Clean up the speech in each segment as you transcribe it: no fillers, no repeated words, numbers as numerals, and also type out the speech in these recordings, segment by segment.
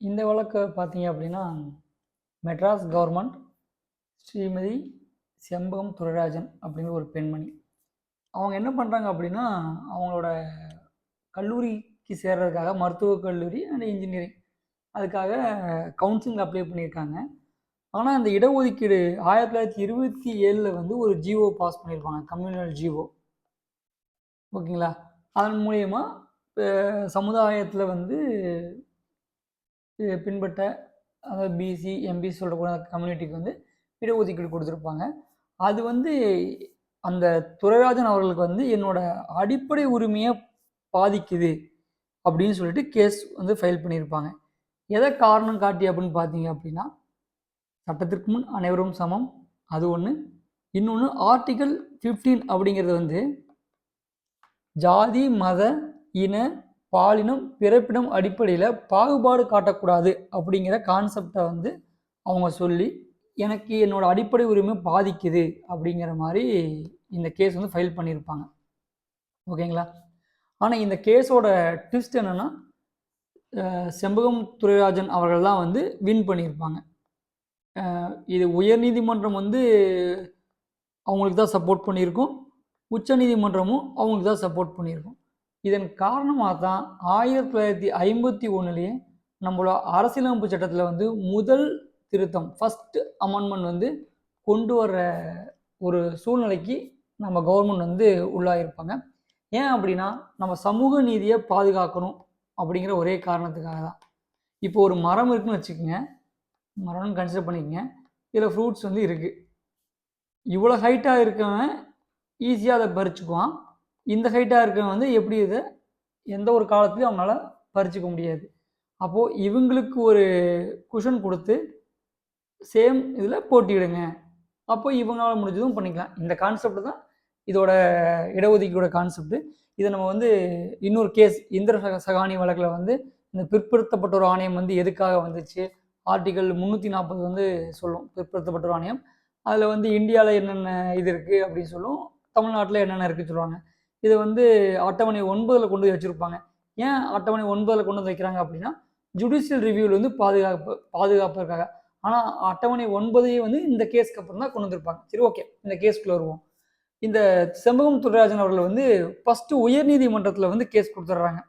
இந்த வழக்க பார்த்தீங்க அப்படின்னா, மெட்ராஸ் கவர்மெண்ட் ஸ்ரீமதி செம்பகம் துரைராஜன் அப்படிங்கிற ஒரு பெண்மணி. அவங்க என்ன பண்ணுறாங்க அப்படின்னா, அவங்களோட கல்லூரிக்கு சேர்றதுக்காக மருத்துவக் கல்லூரி அண்ட் இன்ஜினியரிங் அதுக்காக கவுன்சிலிங் அப்ளை பண்ணியிருக்காங்க. ஆனால் அந்த இடஒதுக்கீடு 1927 வந்து ஒரு ஜிஓ பாஸ் பண்ணியிருப்பாங்க, கம்யூனல் ஜிஓ. ஓகேங்களா? அதன் மூலியமா சமுதாயத்தில் வந்து பின்பற்ற அதாவது பிசி, எம்பி சொல்லக்கூடிய கம்யூனிட்டிக்கு வந்து இடஒதுக்கீடு கொடுத்துருப்பாங்க. அது வந்து அந்த துரைராஜன் அவர்களுக்கு வந்து என்னோட அடிப்படை உரிமையை பாதிக்குது அப்படின்னு சொல்லிட்டு கேஸ் வந்து ஃபைல் பண்ணியிருப்பாங்க. எதை காரணம் காட்டி அப்படின்னு பார்த்தீங்க அப்படின்னா, சட்டத்திற்கு முன் அனைவரும் சமம், அது ஒன்று. இன்னொன்று ஆர்டிகல் 15 அப்படிங்கிறது வந்து ஜாதி, மத, இன, பாலினம், பிறப்பிடம் அடிப்படையில் பாகுபாடு காட்டக்கூடாது அப்படிங்கிற கான்செப்டை வந்து அவங்க சொல்லி எனக்கு என்னோட அடிப்படை உரிமை பாதிக்குது அப்படிங்கிற மாதிரி இந்த கேஸ் வந்து ஃபைல் பண்ணியிருப்பாங்க. ஓகேங்களா? ஆனால் இந்த கேஸோட ட்விஸ்ட் என்னென்னா, செம்பகம் துரைராஜன் அவர்கள் தான் வந்து வின் பண்ணியிருப்பாங்க. இது உயர்நீதிமன்றம் வந்து அவங்களுக்கு தான் சப்போர்ட் பண்ணியிருக்கும், உச்ச நீதிமன்றமும் அவங்களுக்கு தான் சப்போர்ட் பண்ணியிருக்கும். இதன் காரணமாக தான் 1951 நம்மளோட அரசியலமைப்பு சட்டத்தில் வந்து முதல் திருத்தம், ஃபஸ்ட் அமெண்ட்மெண்ட் வந்து கொண்டு வர ஒரு சூழ்நிலைக்கு நம்ம கவர்மெண்ட் வந்து உள்ளாயிருப்பாங்க. ஏன் அப்படின்னா, நம்ம சமூக நீதியை பாதுகாக்கணும் அப்படிங்கிற ஒரே காரணத்துக்காக தான். இப்போ ஒரு மரம் இருக்குன்னு வச்சுக்கோங்க, மரம்னு கன்சிடர் பண்ணிக்கங்க. இதில் ஃப்ரூட்ஸ் வந்து இருக்குது. இவ்வளோ ஹைட்டாக இருக்கவன் ஈஸியாக அதை பறிச்சுக்குவான். இந்த ஹைட்டாக இருக்கவன் வந்து எப்படி இதை எந்த ஒரு காலத்துலையும் அவங்களால பறிச்சுக்க முடியாது. அப்போது இவங்களுக்கு ஒரு குஷன் கொடுத்து சேம் இதில் போட்டியிடுங்க, அப்போ இவங்களால முடிஞ்சதும் பண்ணிக்கலாம். இந்த கான்செப்ட் தான் இதோட இடஒதுக்கீடோட கான்செப்ட். இதை நம்ம வந்து இன்னொரு கேஸ் இந்திர சகானி வழக்கில் வந்து இந்த பிற்படுத்தப்பட்ட ஒரு ஆணையம் வந்து எதுக்காக வந்துச்சு, ஆர்டிகல் 340 வந்து சொல்லும் பிற்படுத்தப்பட்ட ஒரு ஆணையம். அதில் வந்து இந்தியாவில் என்னென்ன இது இருக்குது அப்படின்னு சொல்லும், தமிழ்நாட்டில் என்னென்ன இருக்குன்னு சொல்லுவாங்க. இதை வந்து அட்டவணை 9 கொண்டு போய் வச்சுருப்பாங்க. ஏன் அட்டவணை 9 கொண்டு வந்து வைக்கிறாங்க அப்படின்னா, ஜுடிஷியல் ரிவ்யூவில் வந்து பாதுகாப்புக்காக. ஆனால் அட்டவணை 9 வந்து இந்த கேஸ்க்கு அப்புறம் தான் கொண்டு வந்திருப்பாங்க. சரி, ஓகே, இந்த கேஸ்க்குள்ள வருவோம். இந்த செம்பகம் துரைராஜன் அவர்கள் வந்து ஃபஸ்ட்டு உயர்நீதிமன்றத்தில் வந்து கேஸ் கொடுத்துட்றாங்க.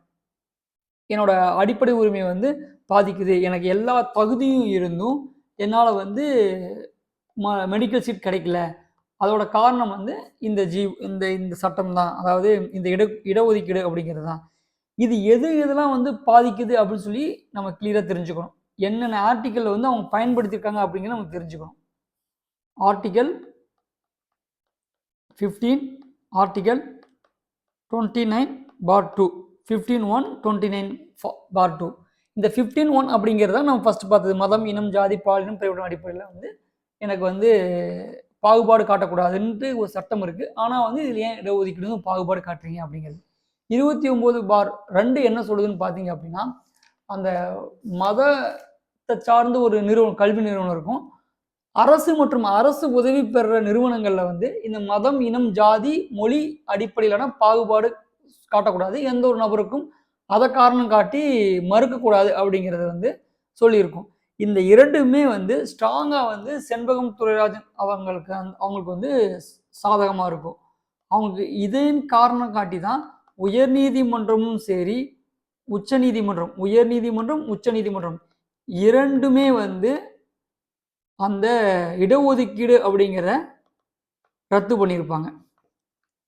என்னோட அடிப்படை உரிமை வந்து பாதிக்குது, எனக்கு எல்லா தகுதியும் இருந்தும் என்னால் வந்து மெடிக்கல் சீட் கிடைக்கல, அதோட காரணம் வந்து இந்த சட்டம் தான், அதாவது இந்த இடஒதுக்கீடு அப்படிங்கிறது தான். இது எதெல்லாம் வந்து பாதிக்குது அப்படின்னு சொல்லி நம்ம கிளியராக தெரிஞ்சுக்கணும். என்னென்ன ஆர்டிக்கல் வந்து அவங்க பயன்படுத்தியிருக்காங்க அப்படிங்கிறத நம்ம தெரிஞ்சுக்கணும். Article 15, article 29/2, 15(1), 29/2. இந்த 15(1) அப்படிங்கிறத நம்ம ஃபர்ஸ்ட் பார்த்தது, மதம், இனம், ஜாதி, பாலினம், பிறப்பிடம் அடிப்படையில் வந்து எனக்கு வந்து பாகுபாடு காட்டக்கூடாதுன்ட்டு ஒரு சட்டம் இருக்குது. ஆனால் வந்து இதில் ஏன் இடஒதுக்கீடு பாகுபாடு காட்டுறீங்க அப்படிங்கிறது. 29/2 என்ன சொல்லுதுன்னு பார்த்தீங்க அப்படின்னா, அந்த மதத்தை சார்ந்த ஒரு நிறுவனம், கல்வி நிறுவனம் இருக்கும். அரசு மற்றும் அரசு உதவி பெறுற நிறுவனங்களில் வந்து இந்த மதம், இனம், ஜாதி, மொழி அடிப்படையிலான பாகுபாடு காட்டக்கூடாது, எந்த ஒரு நபருக்கும் அதை காரணம் காட்டி மறுக்கக்கூடாது அப்படிங்கிறத வந்து சொல்லியிருக்கும். இந்த இரண்டுமே வந்து ஸ்ட்ராங்காக வந்து செண்பகம் துரைராஜன் அவங்களுக்கு வந்து சாதகமாக இருக்கும். அவங்களுக்கு இதன் காரணம் காட்டி தான் உயர்நீதிமன்றமும் சரி, உயர்நீதிமன்றம், உச்சநீதிமன்றம் இரண்டுமே வந்து அந்த இடஒதுக்கீடு அப்படிங்கிற ரத்து பண்ணியிருப்பாங்க.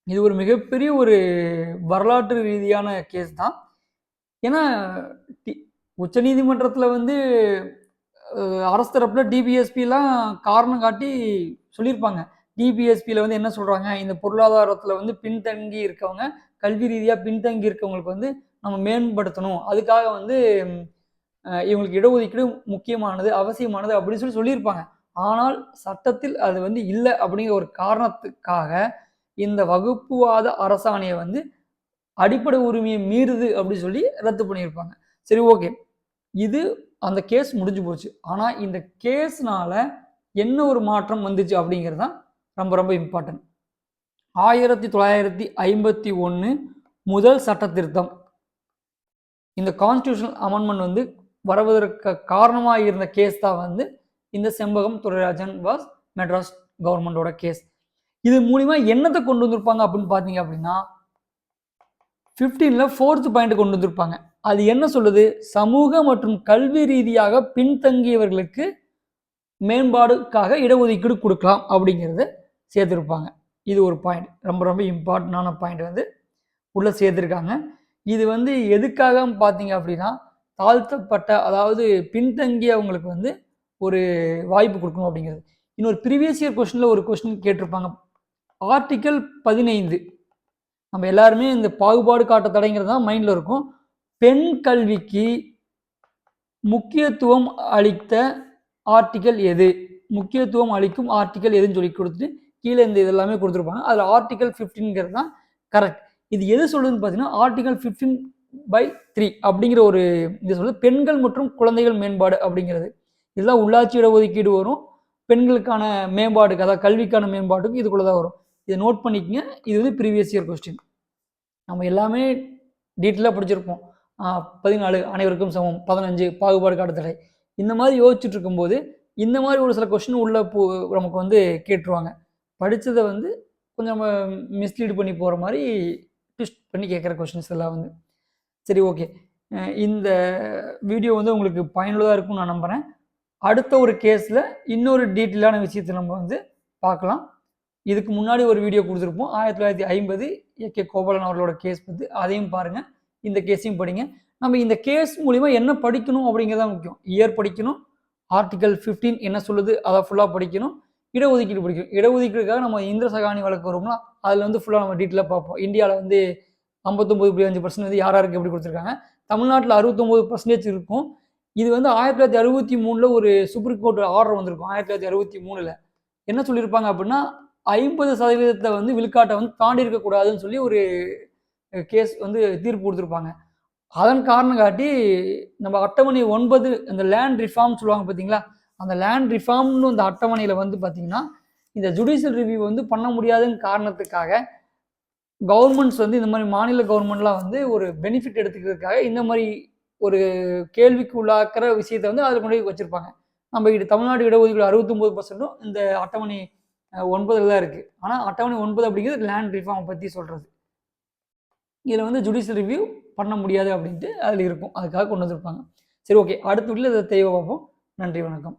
இது ஒரு மிகப்பெரிய ஒரு வரலாற்று ரீதியான கேஸ் தான். ஏன்னா உச்சநீதிமன்றத்தில் வந்து அரசு தரப்புல டிபிஎஸ்பிலாம் காரணம் காட்டி சொல்லியிருப்பாங்க. டிபிஎஸ்பியில் வந்து என்ன சொல்கிறாங்க, இந்த பொருளாதாரத்தில் வந்து பின்தங்கி இருக்கவங்க, கல்வி ரீதியாக பின்தங்கி இருக்கவங்களுக்கு வந்து நம்ம மேம்படுத்தணும், அதுக்காக வந்து இவங்களுக்கு இடஒதுக்கீடு முக்கியமானது, அவசியமானது அப்படின்னு சொல்லியிருப்பாங்க. ஆனால் சட்டத்தில் அது வந்து இல்லை அப்படிங்கிற ஒரு காரணத்துக்காக இந்த வகுப்புவாத அரசாணையை வந்து அடிப்படை உரிமையை மீறுது அப்படின்னு சொல்லி ரத்து பண்ணியிருப்பாங்க. சரி, ஓகே, இது அந்த கேஸ் முடிஞ்சு போச்சு. ஆனால் இந்த கேஸ்னால என்ன ஒரு மாற்றம் வந்துச்சு அப்படிங்கிறது தான் ரொம்ப ரொம்ப இம்பார்ட்டன்ட். 1951 முதல் சட்ட திருத்தம், இந்த கான்ஸ்டியூஷனல் அமெண்ட்மெண்ட் வந்து வருவதற்கு காரணமாக இருந்த கேஸ் தான் வந்து இந்த செம்பகம் துரைராஜன் வாஸ் மெட்ராஸ் கவர்மெண்டோட கேஸ். இது மூலிமா என்னத்தை கொண்டு வந்திருப்பாங்க அப்படின்னு பார்த்தீங்க அப்படின்னா 15ல் 4th பாயிண்ட் கொண்டு வந்திருப்பாங்க. அது என்ன சொல்லுது? சமூக மற்றும் கல்வி ரீதியாக பின்தங்கியவர்களுக்கு மேம்பாடுக்காக இடஒதுக்கீடு கொடுக்கலாம் அப்படிங்கிறத சேர்த்துருப்பாங்க. இது ஒரு பாயிண்ட், ரொம்ப ரொம்ப இம்பார்ட்டண்டான பாயிண்ட் வந்து உள்ளே சேர்த்துருக்காங்க. இது வந்து எதுக்காக பார்த்தீங்க அப்படின்னா தாழ்த்தப்பட்ட, அதாவது பின்தங்கியவங்களுக்கு வந்து ஒரு வாய்ப்பு கொடுக்கணும் அப்படிங்கிறது. இன்னொரு ப்ரீவியஸ் இயர் கொஸ்டினில் ஒரு கொஸ்டின் கேட்டிருப்பாங்க. ஆர்டிக்கல் 15 நம்ம எல்லாருமே இந்த பாகுபாடு காட்ட தடைங்கிறது தான் மைண்டில் இருக்கும். பெண் கல்விக்கு முக்கியத்துவம் அளித்த ஆர்டிக்கல் எது, முக்கியத்துவம் அளிக்கும் ஆர்டிக்கல் எதுன்னு சொல்லி கொடுத்துட்டு கீழே இந்த இதெல்லாமே கொடுத்துருப்பாங்க. அதில் ஆர்டிக்கல் 15ங்கிறது தான் கரெக்ட். இது எது சொல்லுதுன்னு பார்த்தீங்கன்னா ஆர்டிக்கல் 15/3 அப்படிங்கிற ஒரு இது சொல்லுது. பெண்கள் மற்றும் குழந்தைகள் மேம்பாடு அப்படிங்கிறது. இதெல்லாம் உள்ளாட்சி இடஒதுக்கீடு வரும், பெண்களுக்கான மேம்பாடுக்கு, அதாவது கல்விக்கான மேம்பாட்டுக்கு இதுக்குள்ள தான் வரும். இதை நோட் பண்ணிக்கங்க. இது வந்து ப்ரீவியஸ் இயர் கொஸ்டின். நம்ம எல்லாமே டீட்டெயிலாக படிச்சிருப்போம். 14 அனைவருக்கும் சமம், 15 பாகுபாடு காட்ட தடை, இந்த மாதிரி யோசிச்சுட்டு இருக்கும்போது இந்த மாதிரி ஒரு சில கொஸ்டின் உள்ள நமக்கு வந்து கேட்டுருவாங்க. படித்ததை வந்து கொஞ்சம் நம்ம மிஸ்லீட் பண்ணி போகிற மாதிரி ட்விஸ்ட் பண்ணி கேட்குற கொஸ்டின்ஸ் எல்லாம் வந்து. சரி, ஓகே. இந்த வீடியோ வந்து உங்களுக்கு பயனுள்ளதாக இருக்கும்னு நான் நம்புகிறேன். அடுத்த ஒரு கேஸில் இன்னொரு டீட்டெயிலான விஷயத்தை நம்ம வந்து பார்க்கலாம். இதுக்கு முன்னாடி ஒரு வீடியோ கொடுத்துருப்போம் 1950 ஏ.கே. கோபாலன் அவர்களோட கேஸ் பற்றி, அதையும் பாருங்கள். இந்த கேஸையும் படிங்க. நம்ம இந்த கேஸ் மூலிமா என்ன படிக்கணும் அப்படிங்கிறது தான் முக்கியம். இயர் படிக்கணும், ஆர்டிக்கல் 15 என்ன சொல்லுது அதை ஃபுல்லாக படிக்கணும், இடஒதுக்கீடு படிக்கணும். இடஒதுக்கீடுக்காக நம்ம இந்திர சகாணி வழக்கு வரும்னா அதில் வந்து ஃபுல்லாக நம்ம டீட்டெயிலாக பார்ப்போம். இந்தியாவில் வந்து 59.5% வந்து யாராருக்கு எப்படி கொடுத்துருக்காங்க, தமிழ்நாட்டில் 69% இருக்கும். இது வந்து 1963 ஒரு சுப்ரீம் கோர்ட் ஆர்டர் வந்திருக்கும். 1963 என்ன சொல்லியிருப்பாங்க அப்படின்னா 50% வந்து விழுக்காட்டை வந்து தாண்டி இருக்கக்கூடாதுன்னு சொல்லி ஒரு கேஸ் வந்து தீர்ப்பு கொடுத்துருப்பாங்க. அதன் காரணம் காட்டி நம்ம அட்டவணை 9 இந்த லேண்ட் ரிஃபார்ம் சொல்லுவாங்க பார்த்தீங்களா, அந்த லேண்ட் ரிஃபார்ம்னு இந்த அட்டவணையில் வந்து பார்த்தீங்கன்னா இந்த ஜுடிஷியல் ரிவ்யூ வந்து பண்ண முடியாதுன்னு காரணத்துக்காக கவர்மெண்ட்ஸ் வந்து இந்த மாதிரி மாநில கவர்மெண்ட்லாம் வந்து ஒரு பெனிஃபிட் எடுத்துக்கிறதுக்காக இந்த மாதிரி ஒரு கேள்விக்கு உள்ளாக்கிற விஷயத்தை வந்து அதில் கொண்டு போய் வச்சுருப்பாங்க. நம்ம தமிழ்நாடு இடஒதுக்கீடு 69%ம் இந்த அட்டவணை 9 தான் இருக்குது. ஆனால் அட்டவணை 9 அப்படிங்கிறது லேண்ட் ரிஃபார்ம் பற்றி சொல்கிறது. இதில் வந்து ஜுடிஷியல் ரிவ்யூ பண்ண முடியாது அப்படின்ட்டு அதில் இருக்கும். அதுக்காக கொண்டு வந்திருப்பாங்க. சரி, ஓகே. அடுத்த வீட்டில் இதை தெளிவாக பார்ப்போம். நன்றி, வணக்கம்.